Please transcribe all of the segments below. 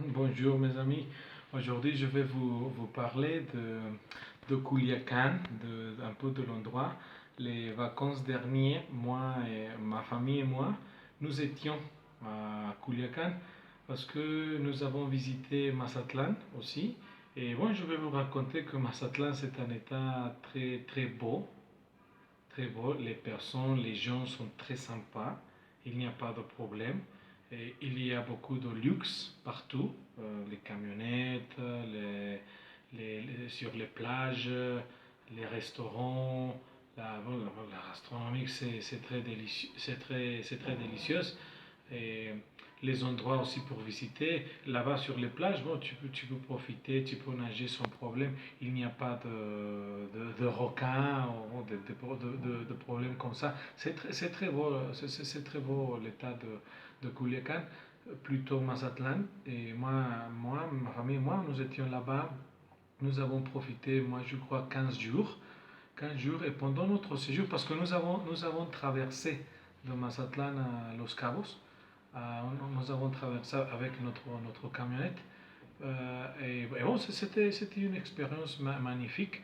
Bonjour mes amis, aujourd'hui je vais vous parler de Culiacán, un peu de l'endroit. Les vacances dernières, moi et ma famille et moi, nous étions à Culiacán parce que nous avons visité Mazatlán aussi. Et bon, je vais vous raconter que Mazatlán c'est un état très très beau, très beau. Les personnes, les gens sont très sympas, il n'y a pas de problème. Et il y a beaucoup de luxe partout, les camionnettes, sur les plages, les restaurants, la gastronomie c'est très délicieux, c'est très délicieux. Et les endroits aussi pour visiter. Là-bas sur les plages, bon, tu peux profiter, tu peux nager sans problème. Il n'y a pas de requins ou de problèmes comme ça. C'est très beau, c'est très beau l'état de Culiacán, plutôt Mazatlán. Et ma famille et moi, nous étions là-bas. Nous avons profité, moi je crois, 15 jours. 15 jours et pendant notre séjour, parce que nous avons traversé de Mazatlán à Los Cabos, nous avons traversé avec notre camionnette. Et bon, c'était une expérience magnifique.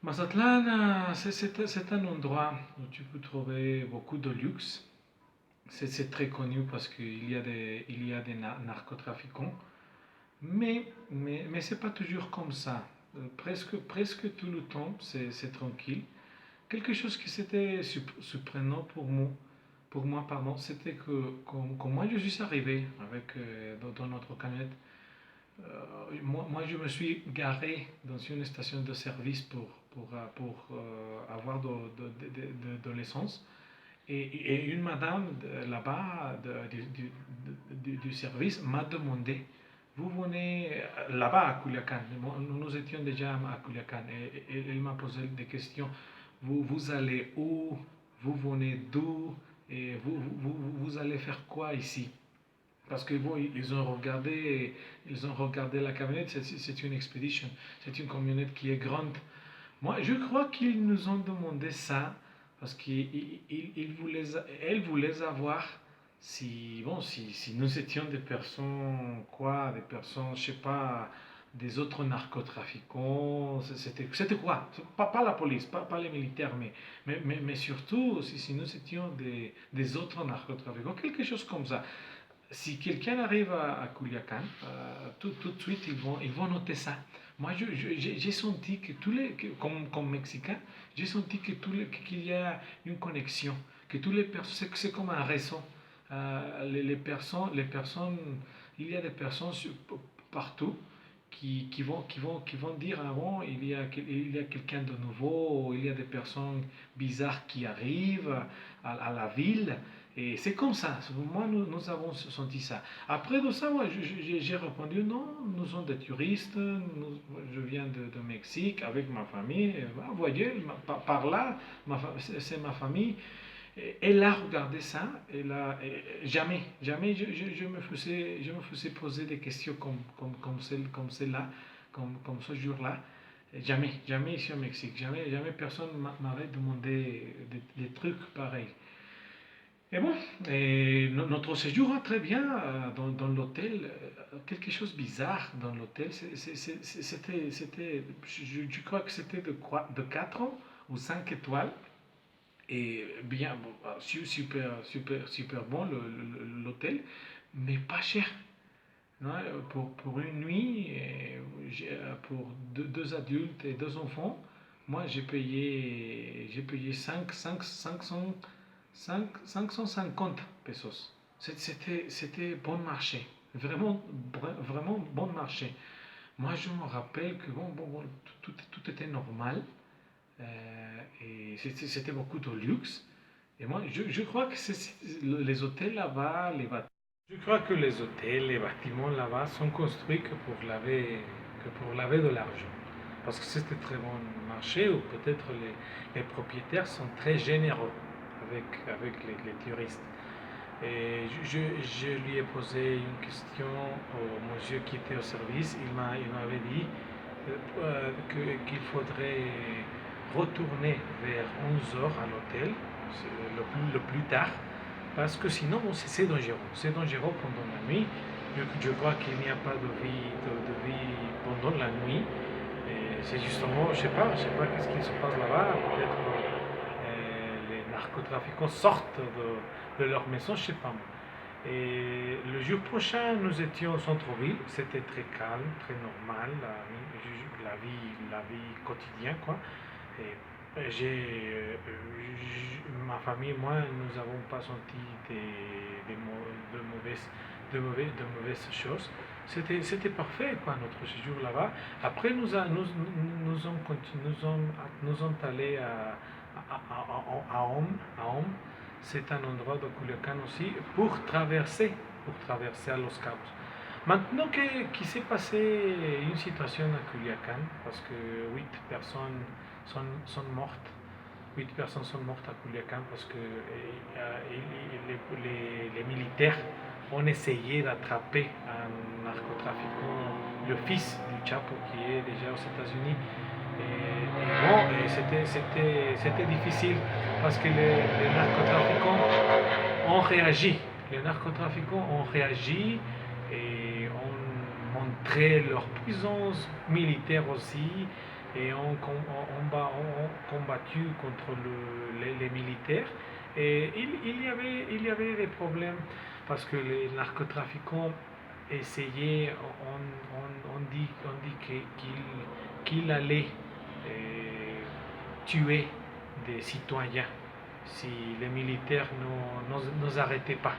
Mazatlán, c'est un endroit où tu peux trouver beaucoup de luxe. C'est très connu parce il y a des narcotrafiquants. Mais c'est pas toujours comme ça. Presque tout le temps, c'est tranquille. Quelque chose qui c'était surprenant pour moi, pardon, c'était que quand moi je suis arrivé dans notre camionnette, moi je me suis garé dans une station de service pour avoir de l'essence. Et une madame là-bas du service m'a demandé, vous venez là-bas à Culiacán, nous étions déjà à Culiacán, et elle m'a posé des questions, vous allez où, vous venez d'où, et vous allez faire quoi ici? Parce que bon, ils ont regardé la camionnette, c'est une expedition, c'est une camionnette qui est grande. Moi, je crois qu'ils nous ont demandé ça parce elle voulait savoir si nous étions des personnes, des personnes, je sais pas, des autres narcotrafiquants, c'était quoi? Pas la police, pas les militaires, mais surtout si nous étions des autres narcotrafiquants, quelque chose comme ça. Si quelqu'un arrive à Culiacán, tout de suite, ils vont noter ça. Moi, j'ai senti que comme Mexicain, j'ai senti qu'il y a une connexion, que tous les personnes, c'est comme un réseau. Les personnes, il y a des personnes partout qui vont dire, ah bon, il y a quelqu'un de nouveau, il y a des personnes bizarres qui arrivent à la ville. Et c'est comme ça. Moi, nous avons senti ça. Après de ça, moi, j'ai répondu non, nous sommes des touristes. Je viens de Mexique avec ma famille. Et, vous voyez, par là, c'est ma famille. Et elle a regardé ça. Jamais je me faisais poser des questions comme celle-là, comme ce jour-là. Jamais ici au Mexique. Jamais personne m'avait demandé des trucs pareils. Et bon, notre séjour, très bien dans l'hôtel, quelque chose de bizarre dans l'hôtel, je crois que c'était de 4 ou 5 étoiles, et bien, bon, super bon l'hôtel, mais pas cher. Non, pour une nuit, pour deux adultes et deux enfants, moi j'ai payé 550 pesos. C'était bon marché. Vraiment bon marché. Moi, je me rappelle que bon, tout était normal. Et c'était beaucoup de luxe. Et moi, je crois que les hôtels là-bas, je crois que les hôtels, les bâtiments là-bas sont construits que pour laver de l'argent. Parce que c'était très bon marché, ou peut-être les propriétaires sont très généreux avec les touristes. Et je lui ai posé une question au monsieur qui était au service. Il m'avait dit qu'il faudrait retourner vers 11 heures à l'hôtel, le plus tard, parce que sinon c'est dangereux. C'est dangereux pendant la nuit. je crois qu'il n'y a pas de vie pendant la nuit. Et c'est justement, je sais pas qu'est-ce qui se passe là-bas. Peut-être les narcotrafiquants sortent de leur maison, je sais pas moi. Et le jour prochain, nous étions au centre-ville. C'était très calme, très normal, la vie quotidienne, quoi. Et ma famille et moi, nous n'avons pas senti de mauvaises choses. C'était parfait, quoi, notre séjour là-bas. Après, nous sommes, nous sommes allés à Homs. C'est un endroit de Culiacan aussi, pour traverser à Los Cabos. Maintenant qu'il s'est passé une situation à Culiacan, parce que 8 personnes sont mortes. 8 personnes sont mortes à Culiacan parce que les militaires ont essayé d'attraper un narcotrafiquant, le fils du Chapo qui est déjà aux États-Unis. Et bon, c'était difficile parce que les narcotrafiquants ont réagi. Les narcotrafiquants ont réagi et ont montré leur puissance militaire aussi et ont combattu contre les militaires. Et il y avait des problèmes parce que les narcotrafiquants essayaient, on dit qu'il allait tuer des citoyens si les militaires ne nous arrêtaient pas.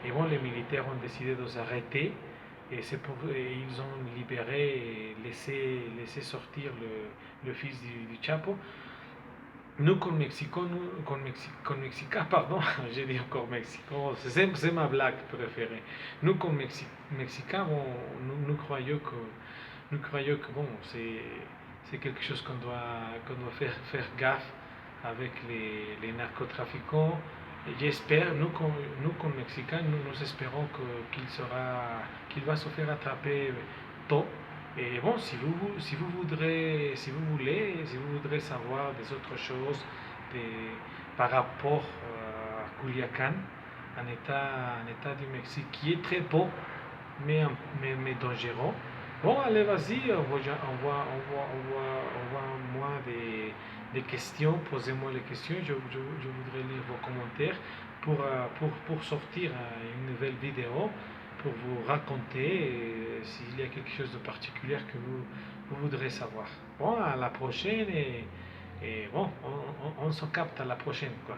Et bon, les militaires ont décidé de nous arrêter et ils ont libéré et laissé sortir le fils du Chapo. Nous, comme Mexicains, pardon, j'ai dit encore Mexicain, c'est ma blague préférée. Nous, comme Mexicains, bon, nous croyons que bon, c'est quelque chose qu'on doit faire gaffe avec les narcotrafiquants. Et j'espère, nous comme Mexicains, nous espérons qu'il va se faire attraper tôt. Et bon, si vous voudrez savoir des autres choses par rapport à Culiacan, un état du Mexique qui est très beau, mais dangereux. Bon, allez, vas-y, envoie-moi des questions, posez-moi les questions, je voudrais lire vos commentaires pour sortir une nouvelle vidéo, pour vous raconter s'il y a quelque chose de particulier que vous voudrez savoir. Bon, à la prochaine et bon, on se capte à la prochaine, quoi.